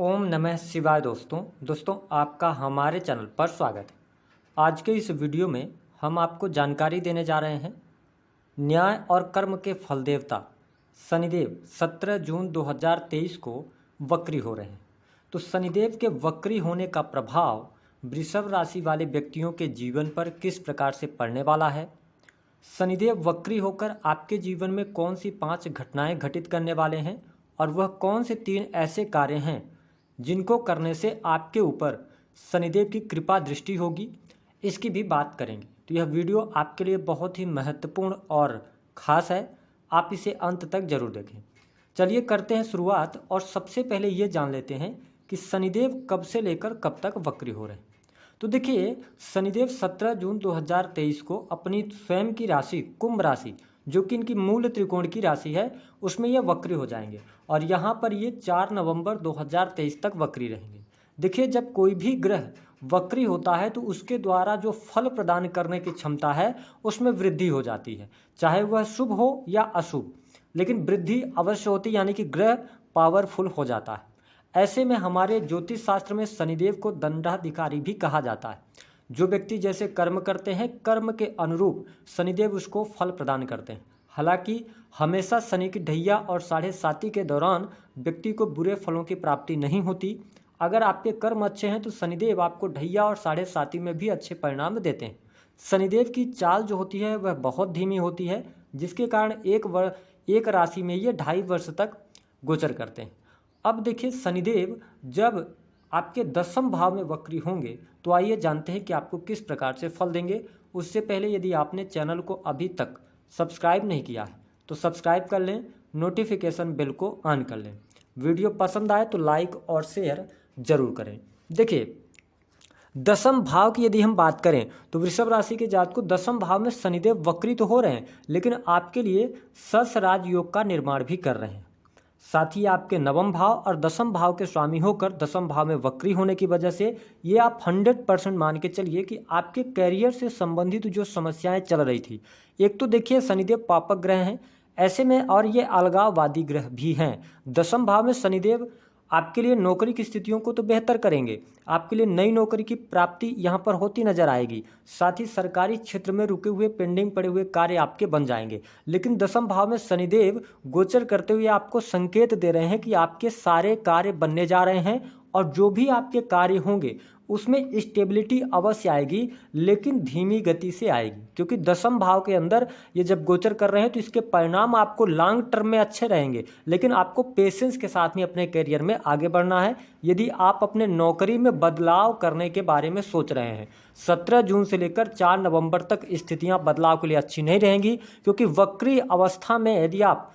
ओम नमः शिवाय। दोस्तों आपका हमारे चैनल पर स्वागत है। आज के इस वीडियो में हम आपको जानकारी देने जा रहे हैं न्याय और कर्म के फल देवता शनिदेव 17 जून 2023 को वक्री हो रहे हैं। तो शनिदेव के वक्री होने का प्रभाव वृषभ राशि वाले व्यक्तियों के जीवन पर किस प्रकार से पड़ने वाला है, शनिदेव वक्री होकर आपके जीवन में कौन सी 5 घटनाएं घटित करने वाले हैं और वह कौन से 3 ऐसे कार्य हैं जिनको करने से आपके ऊपर शनिदेव की कृपा दृष्टि होगी, इसकी भी बात करेंगे। तो यह वीडियो आपके लिए बहुत ही महत्वपूर्ण और ख़ास है, आप इसे अंत तक जरूर देखें। चलिए करते हैं शुरुआत और सबसे पहले ये जान लेते हैं कि शनिदेव कब से लेकर कब तक वक्री हो रहे हैं। तो देखिए, शनिदेव 17 जून 2023 को अपनी स्वयं की राशि कुंभ राशि, जो कि इनकी मूल त्रिकोण की राशि है, उसमें यह वक्री हो जाएंगे और यहाँ पर ये 4 नवंबर 2023 तक वक्री रहेंगे। देखिए, जब कोई भी ग्रह वक्री होता है तो उसके द्वारा जो फल प्रदान करने की क्षमता है उसमें वृद्धि हो जाती है, चाहे वह शुभ हो या अशुभ, लेकिन वृद्धि अवश्य होती, यानी कि ग्रह पावरफुल हो जाता है। ऐसे में हमारे ज्योतिष शास्त्र में शनिदेव को दंडाधिकारी भी कहा जाता है। जो व्यक्ति जैसे कर्म करते हैं, कर्म के अनुरूप शनिदेव उसको फल प्रदान करते हैं। हालांकि हमेशा शनि की ढैया और 7.5 के दौरान व्यक्ति को बुरे फलों की प्राप्ति नहीं होती। अगर आपके कर्म अच्छे हैं तो शनिदेव आपको ढैया और 7.5 में भी अच्छे परिणाम देते हैं। शनिदेव की चाल जो होती है वह बहुत धीमी होती है, जिसके कारण एक राशि में ये 2.5 वर्ष तक गोचर करते हैं। अब देखिए, शनिदेव जब आपके 10वें भाव में वक्री होंगे तो आइए जानते हैं कि आपको किस प्रकार से फल देंगे। उससे पहले यदि आपने चैनल को अभी तक सब्सक्राइब नहीं किया है तो सब्सक्राइब कर लें, नोटिफिकेशन बेल को ऑन कर लें। वीडियो पसंद आए तो लाइक और शेयर जरूर करें। देखिए, 10वें भाव की यदि हम बात करें तो वृषभ राशि के जातक को 10वें भाव में शनिदेव वक्री तो हो रहे हैं, लेकिन आपके लिए सस राजयोग का निर्माण भी कर रहे हैं। साथ ही आपके 9वें भाव और 10वें भाव के स्वामी होकर 10वें भाव में वक्री होने की वजह से ये आप 100% मान के चलिए कि आपके कैरियर से संबंधित जो समस्याएं चल रही थी, एक तो देखिए शनिदेव पापक ग्रह हैं ऐसे में, और ये अलगाववादी ग्रह भी हैं। 10वें भाव में शनिदेव आपके लिए नौकरी की स्थितियों को तो बेहतर करेंगे, आपके लिए नई नौकरी की प्राप्ति यहाँ पर होती नजर आएगी। साथ ही सरकारी क्षेत्र में रुके हुए पेंडिंग पड़े हुए कार्य आपके बन जाएंगे। लेकिन 10वें भाव में शनिदेव गोचर करते हुए आपको संकेत दे रहे हैं कि आपके सारे कार्य बनने जा रहे हैं और जो भी आपके कार्य होंगे उसमें स्टेबिलिटी अवश्य आएगी, लेकिन धीमी गति से आएगी, क्योंकि 10वें भाव के अंदर ये जब गोचर कर रहे हैं तो इसके परिणाम आपको लॉन्ग टर्म में अच्छे रहेंगे, लेकिन आपको पेशेंस के साथ में अपने करियर में आगे बढ़ना है। यदि आप अपने नौकरी में बदलाव करने के बारे में सोच रहे हैं, 17 जून से लेकर 4 नवंबर तक स्थितियां बदलाव के लिए अच्छी नहीं रहेंगी, क्योंकि वक्री अवस्था में यदि आप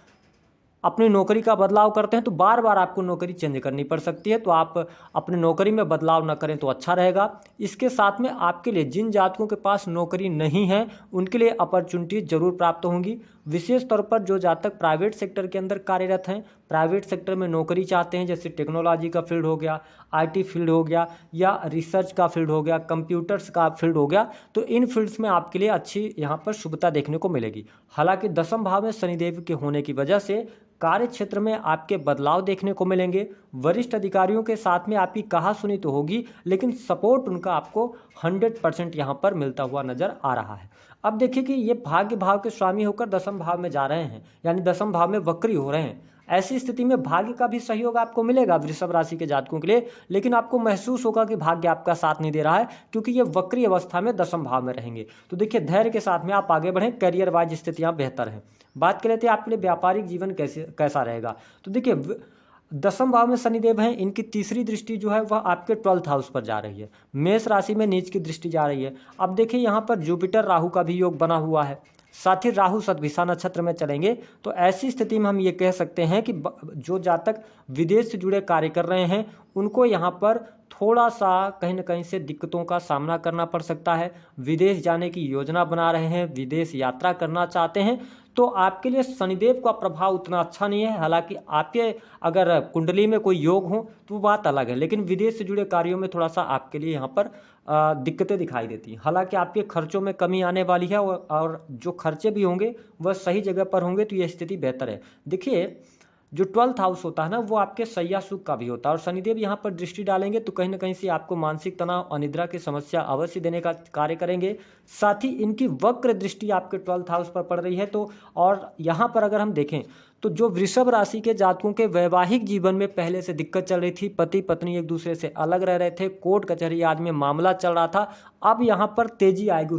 अपनी नौकरी का बदलाव करते हैं तो बार बार आपको नौकरी चेंज करनी पड़ सकती है। तो आप अपनी नौकरी में बदलाव न करें तो अच्छा रहेगा। इसके साथ में आपके लिए जिन जातकों के पास नौकरी नहीं है उनके लिए अपॉर्चुनिटी जरूर प्राप्त होंगी। विशेष तौर पर जो जातक प्राइवेट सेक्टर के अंदर कार्यरत हैं, प्राइवेट सेक्टर में नौकरी चाहते हैं, जैसे टेक्नोलॉजी का फील्ड हो गया, IT फील्ड हो गया, या रिसर्च का फील्ड हो गया, कंप्यूटर्स का फील्ड हो गया, तो इन फील्ड्स में आपके लिए अच्छी यहाँ पर शुभता देखने को मिलेगी। हालांकि 10वें भाव में शनिदेव के होने की वजह से कार्य क्षेत्र में आपके बदलाव देखने को मिलेंगे। वरिष्ठ अधिकारियों के साथ में आपकी कहा सुनी तो होगी, लेकिन सपोर्ट उनका आपको 100% यहाँ पर मिलता हुआ नजर आ रहा है। अब देखिए कि ये भाग्य भाव के स्वामी होकर 10वें भाव में जा रहे हैं, यानी 10वें भाव में वक्री हो रहे हैं। ऐसी स्थिति में भाग्य का भी सहयोग आपको मिलेगा वृषभ राशि के जातकों के लिए, लेकिन आपको महसूस होगा कि भाग्य आपका साथ नहीं दे रहा है, क्योंकि ये वक्री अवस्था में 10वें भाव में रहेंगे। तो देखिए, धैर्य के साथ में आप आगे बढ़ें, करियर वाइज स्थितियां बेहतर हैं। बात कर लेते हैं आपके लिए व्यापारिक जीवन कैसा रहेगा। तो देखिए, 10वें भाव में शनिदेव हैं, इनकी तीसरी दृष्टि जो है वह आपके 12th हाउस पर जा रही है। मेष राशि में नीच की दृष्टि जा रही है। अब देखिए, यहाँ पर जुपिटर राहु का भी योग बना हुआ है, साथ ही राहु शतभिषा नक्षत्र में चलेंगे। तो ऐसी स्थिति में हम ये कह सकते हैं कि जो जातक विदेश से जुड़े कार्य कर रहे हैं उनको यहाँ पर थोड़ा सा कहीं ना कहीं से दिक्कतों का सामना करना पड़ सकता है। विदेश जाने की योजना बना रहे हैं, विदेश यात्रा करना चाहते हैं, तो आपके लिए शनिदेव का प्रभाव उतना अच्छा नहीं है। हालांकि आपके अगर कुंडली में कोई योग हो तो वो बात अलग है, लेकिन विदेश से जुड़े कार्यों में थोड़ा सा आपके लिए यहाँ पर दिक्कतें दिखाई देती हैं। हालांकि आपके खर्चों में कमी आने वाली है और जो खर्चे भी होंगे वह सही जगह पर होंगे, तो ये स्थिति बेहतर है। देखिए, जो 12th हाउस होता है ना, वो आपके सैया सुख का भी होता है, और शनिदेव यहाँ पर दृष्टि डालेंगे तो कहीं ना कहीं से आपको मानसिक तनाव, अनिद्रा की समस्या अवश्य देने का कार्य करेंगे। साथ ही इनकी वक्र दृष्टि आपके 12th हाउस पर पड़ रही है। तो और यहाँ पर अगर हम देखें तो जो वृषभ राशि के जातकों के वैवाहिक जीवन में पहले से दिक्कत चल रही थी, पति पत्नी एक दूसरे से अलग रह रहे थे, कोर्ट कचहरी आदि में मामला चल रहा था, अब यहाँ पर तेजी आएगी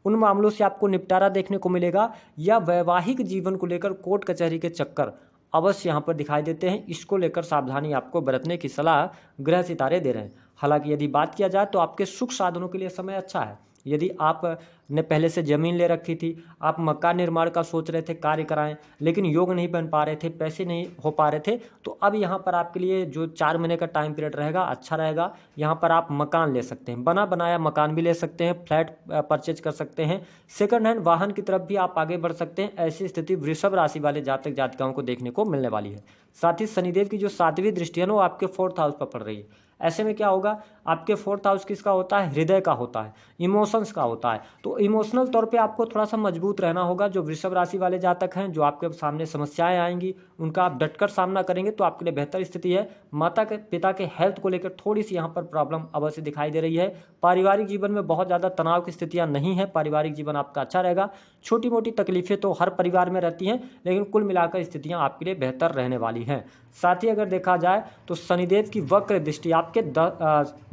उन मामलों से आपको निपटारा देखने को मिलेगा, या वैवाहिक जीवन को लेकर कोर्ट कचहरी के चक्कर अवश्य यहाँ पर दिखाई देते हैं। इसको लेकर सावधानी आपको बरतने की सलाह ग्रह सितारे दे रहे हैं। हालांकि यदि बात किया जाए तो आपके सुख साधनों के लिए समय अच्छा है। यदि आपने पहले से जमीन ले रखी थी, आप मकान निर्माण का सोच रहे थे, कार्य कराएं, लेकिन योग नहीं बन पा रहे थे, पैसे नहीं हो पा रहे थे, तो अब यहाँ पर आपके लिए जो 4 महीने का टाइम पीरियड रहेगा अच्छा रहेगा। यहाँ पर आप मकान ले सकते हैं, बना बनाया मकान भी ले सकते हैं, फ्लैट परचेज कर सकते हैं, सेकंड हैंड वाहन की तरफ भी आप आगे बढ़ सकते हैं। ऐसी स्थिति वृषभ राशि वाले जातक जातिकाओं को देखने को मिलने वाली है। साथ ही शनिदेव की जो 7वीं दृष्टि है ना, वो आपके 4th हाउस पर पड़ रही है। ऐसे में क्या होगा, आपके 4th हाउस किसका होता है, हृदय का होता है, इमोशंस का होता है। तो इमोशनल तौर पे आपको थोड़ा सा मजबूत रहना होगा। जो वृषभ राशि वाले जातक हैं, जो आपके सामने समस्याएं आएंगी उनका आप डटकर सामना करेंगे तो आपके लिए बेहतर स्थिति है। माता के पिता के हेल्थ को लेकर थोड़ी सी यहाँ पर प्रॉब्लम अवश्य दिखाई दे रही है। पारिवारिक जीवन में बहुत ज़्यादा तनाव की स्थितियाँ नहीं है, पारिवारिक जीवन आपका अच्छा रहेगा। छोटी मोटी तकलीफें तो हर परिवार में रहती हैं, लेकिन कुल मिलाकर स्थितियाँ आपके लिए बेहतर रहने वाली हैं। साथ ही अगर देखा जाए तो शनिदेव की वक्र दृष्टि आपके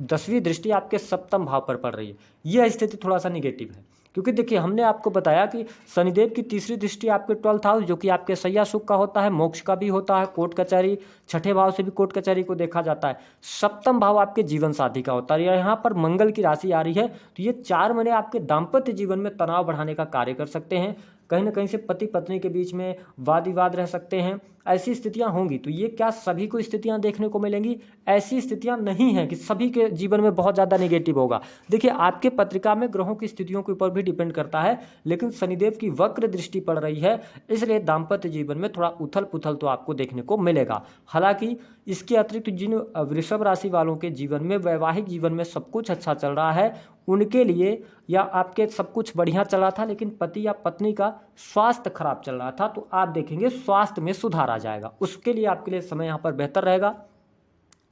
10वीं दृष्टि आपके 7म भाव पर पड़ रही है। यह स्थिति थोड़ा सा निगेटिव है, क्योंकि देखिए हमने आपको बताया कि शनिदेव की 3री दृष्टि आपके 12th हाउस, जो कि आपके सैया सुख का होता है, मोक्ष का भी होता है, कोर्ट कचहरी, 6ठे भाव से भी कोर्ट कचहरी को देखा जाता है। 7म भाव आपके जीवन साथी का होता है। यहाँ पर मंगल की राशि आ रही है, तो ये 4 महीने आपके दाम्पत्य जीवन में तनाव बढ़ाने का कार्य कर सकते हैं। कहीं ना कहीं से पति पत्नी के बीच में वाद विवाद रह सकते हैं, ऐसी स्थितियां होंगी। तो ये क्या सभी को स्थितियां देखने को मिलेंगी? ऐसी स्थितियां नहीं हैं कि सभी के जीवन में बहुत ज़्यादा नेगेटिव होगा। देखिए आपके पत्रिका में ग्रहों की स्थितियों के ऊपर भी डिपेंड करता है, लेकिन शनिदेव की वक्र दृष्टि पड़ रही है, इसलिए दाम्पत्य जीवन में थोड़ा उथल पुथल तो आपको देखने को मिलेगा। हालांकि इसके अतिरिक्त जिन वृषभ राशि वालों के जीवन में, वैवाहिक जीवन में सब कुछ अच्छा चल रहा है, उनके लिए, या आपके सब कुछ बढ़िया चल रहा था लेकिन पति या पत्नी का स्वास्थ्य खराब चल रहा था, तो आप देखेंगे स्वास्थ्य में सुधार आ जाएगा। उसके लिए आपके लिए समय यहाँ पर बेहतर रहेगा।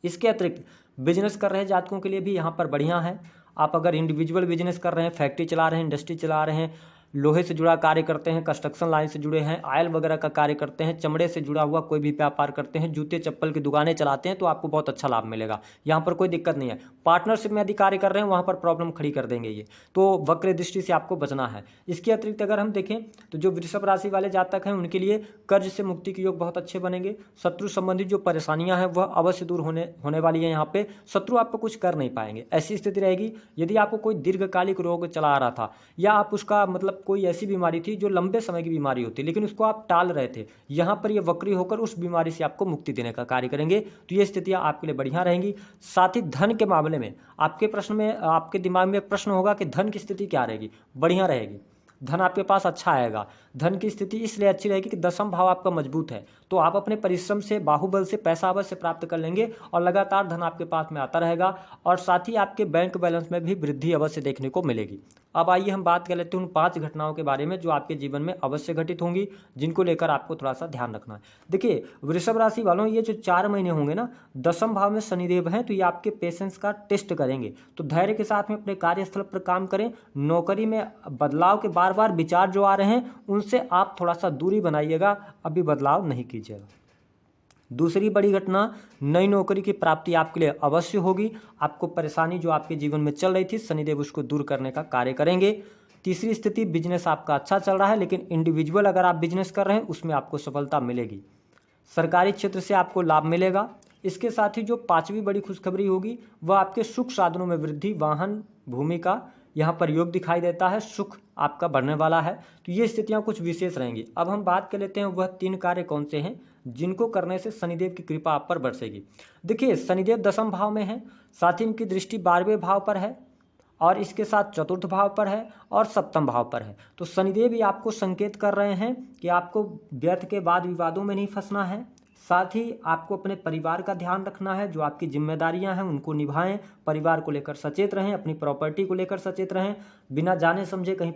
इसके अतिरिक्त बिजनेस कर रहे जातकों के लिए भी यहाँ पर बढ़िया है। आप अगर इंडिविजुअल बिजनेस कर रहे हैं, फैक्ट्री चला रहे हैं, इंडस्ट्री चला रहे हैं, लोहे से जुड़ा कार्य करते हैं, कंस्ट्रक्शन लाइन से जुड़े हैं, ऑयल वगैरह का कार्य करते हैं, चमड़े से जुड़ा हुआ कोई भी व्यापार करते हैं, जूते चप्पल की दुकानें चलाते हैं, तो आपको बहुत अच्छा लाभ मिलेगा। यहाँ पर कोई दिक्कत नहीं है। पार्टनरशिप में यदि कार्य कर रहे हैं, वहाँ पर प्रॉब्लम खड़ी कर देंगे ये, तो वक्र दृष्टि से आपको बचना है। इसके अतिरिक्त अगर हम देखें तो जो वृषभ राशि वाले जातक हैं, उनके लिए कर्ज से मुक्ति के योग बहुत अच्छे बनेंगे। शत्रु संबंधित जो परेशानियां हैं वह अवश्य दूर होने वाली है। यहाँ पे शत्रु आप पर कुछ कर नहीं पाएंगे, ऐसी स्थिति रहेगी। यदि आपको कोई दीर्घकालिक रोग चला आ रहा था, या आप उसका मतलब कोई ऐसी बीमारी थी जो लंबे समय की बीमारी होती, लेकिन उसको आप टाल रहे थे, यहाँ पर ये वक्री होकर उस बीमारी से आपको मुक्ति देने का कार्य करेंगे। तो ये स्थितियां आपके लिए बढ़िया रहेंगी। साथ ही धन के मामले में आपके प्रश्न में, आपके दिमाग में प्रश्न होगा कि धन की स्थिति क्या रहेगी? बढ़िया रहेगी, धन आपके पास अच्छा आएगा। धन की स्थिति इसलिए अच्छी रहेगी कि 10म भाव आपका मजबूत है, तो आप अपने परिश्रम से, बाहुबल से पैसा अवश्य प्राप्त कर लेंगे और लगातार धन आपके पास में आता रहेगा। और साथ ही आपके बैंक बैलेंस में भी वृद्धि अवश्य देखने को मिलेगी। अब आइए हम बात कर लेते हैं उन 5 घटनाओं के बारे में जो आपके जीवन में अवश्य घटित होंगी, जिनको लेकर आपको थोड़ा सा ध्यान रखना है। देखिए वृषभ राशि वालों, ये जो 4 महीने होंगे ना, 10म भाव में शनिदेव हैं, तो ये आपके पेशेंस का टेस्ट करेंगे। तो धैर्य के साथ में अपने कार्यस्थल पर काम करें। नौकरी में बदलाव के बार बार विचार जो आ रहे हैं, उनसे आप थोड़ा सा दूरी बनाइएगा, अभी बदलाव नहीं कीजिएगा। दूसरी बड़ी घटना, नई नौकरी की प्राप्ति आपके लिए अवश्य होगी। आपको परेशानी जो आपके जीवन में चल रही थी, शनिदेव उसको दूर करने का कार्य करेंगे। तीसरी स्थिति, बिजनेस आपका अच्छा चल रहा है, लेकिन इंडिविजुअल अगर आप बिजनेस कर रहे हैं उसमें आपको सफलता मिलेगी। सरकारी क्षेत्र से आपको लाभ मिलेगा। इसके साथ ही जो 5वीं बड़ी खुशखबरी होगी वह आपके सुख साधनों में वृद्धि, वाहन, भूमि का यहाँ पर योग दिखाई देता है, सुख आपका बढ़ने वाला है। तो ये स्थितियाँ कुछ विशेष रहेंगी। अब हम बात कर लेते हैं वह 3 कार्य कौन से हैं जिनको करने से शनिदेव की कृपा आप पर बरसेगी। देखिए शनिदेव 10म भाव में है, साथ ही इनकी दृष्टि 12वें भाव पर है, और इसके साथ 4th भाव पर है और 7म भाव पर है। तो शनिदेव ही आपको संकेत कर रहे हैं कि आपको व्यर्थ के वाद विवादों में नहीं फंसना है। साथ ही आपको अपने परिवार का ध्यान रखना है, जो आपकी जिम्मेदारियां हैं उनको निभाएं, परिवार को लेकर सचेत रहें, अपनी प्रॉपर्टी को लेकर सचेत रहें, बिना जाने समझे कहीं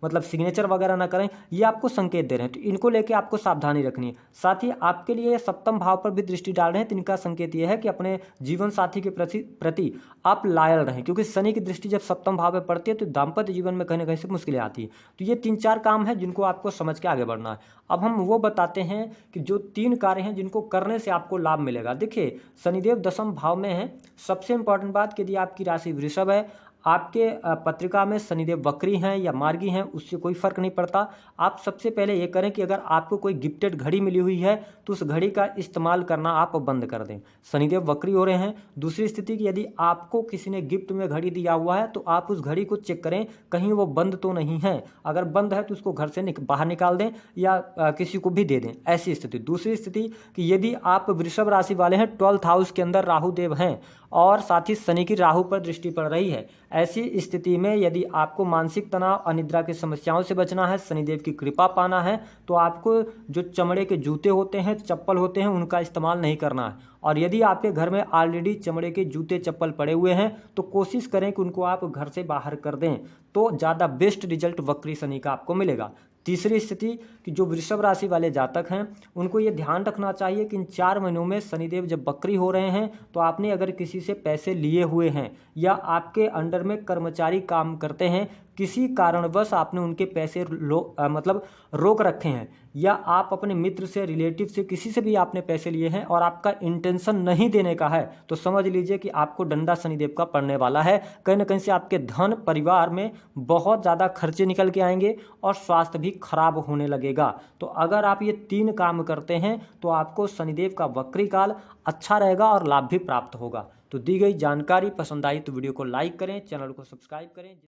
मतलब सिग्नेचर वगैरह ना करें। ये आपको संकेत दे रहे हैं, तो इनको लेकर आपको सावधानी रखनी है। साथ ही आपके लिए सप्तम भाव पर भी दृष्टि डाल रहे हैं, तो इनका संकेत यह है कि अपने जीवन साथी के प्रति आप लॉयल रहें, क्योंकि शनि की दृष्टि जब सप्तम भाव में पड़ती है तो दाम्पत्य जीवन में कहीं ना कहीं से मुश्किलें आती है। तो ये 3-4 काम है जिनको आपको समझ के आगे बढ़ना है। अब हम वो बताते हैं कि जो 3 कार्य हैं जिनको करने से आपको लाभ मिलेगा। देखिए, शनिदेव दशम भाव में है। सबसे इंपॉर्टेंट बात कि यदि आपकी राशि वृषभ है, आपके पत्रिका में शनिदेव वक्री हैं या मार्गी हैं, उससे कोई फर्क नहीं पड़ता। आप सबसे पहले ये करें कि अगर आपको कोई गिफ्टेड घड़ी मिली हुई है तो उस घड़ी का इस्तेमाल करना आप बंद कर दें। शनिदेव वक्री हो रहे हैं। दूसरी स्थिति कि यदि आपको किसी ने गिफ्ट में घड़ी दिया हुआ है तो आप उस घड़ी को चेक करें कहीं वो बंद तो नहीं है। अगर बंद है तो उसको घर से बाहर निकाल दें या किसी को भी दे दें, ऐसी स्थिति। दूसरी स्थिति कि यदि आप वृषभ राशि वाले हैं, 12th हाउस के अंदर राहु देव हैं और साथ ही शनि की राहु पर दृष्टि पड़ रही है, ऐसी स्थिति में यदि आपको मानसिक तनाव, अनिद्रा की समस्याओं से बचना है, शनिदेव की कृपा पाना है, तो आपको जो चमड़े के जूते होते हैं, चप्पल होते हैं, उनका इस्तेमाल नहीं करना है। और यदि आपके घर में ऑलरेडी चमड़े के जूते चप्पल पड़े हुए हैं तो कोशिश करें कि उनको आप घर से बाहर कर दें, तो ज़्यादा बेस्ट रिजल्ट वक्री शनि का आपको मिलेगा। तीसरी स्थिति कि जो वृषभ राशि वाले जातक हैं उनको ये ध्यान रखना चाहिए कि इन 4 महीनों में शनिदेव जब वक्री हो रहे हैं तो आपने अगर किसी से पैसे लिए हुए हैं या आपके अंडर में कर्मचारी काम करते हैं, किसी कारणवश आपने उनके पैसे मतलब रोक रखे हैं, या आप अपने मित्र से, रिलेटिव से, किसी से भी आपने पैसे लिए हैं और आपका इंटेंशन नहीं देने का है, तो समझ लीजिए कि आपको डंडा शनिदेव का पड़ने वाला है। कहीं ना कहीं से आपके धन, परिवार में बहुत ज़्यादा खर्चे निकल के आएंगे और स्वास्थ्य भी खराब होने लगेगा। तो अगर आप ये 3 काम करते हैं तो आपको शनिदेव का वक्री काल अच्छा रहेगा और लाभ भी प्राप्त होगा। तो दी गई जानकारी पसंद आई तो वीडियो को लाइक करें, चैनल को सब्सक्राइब करें।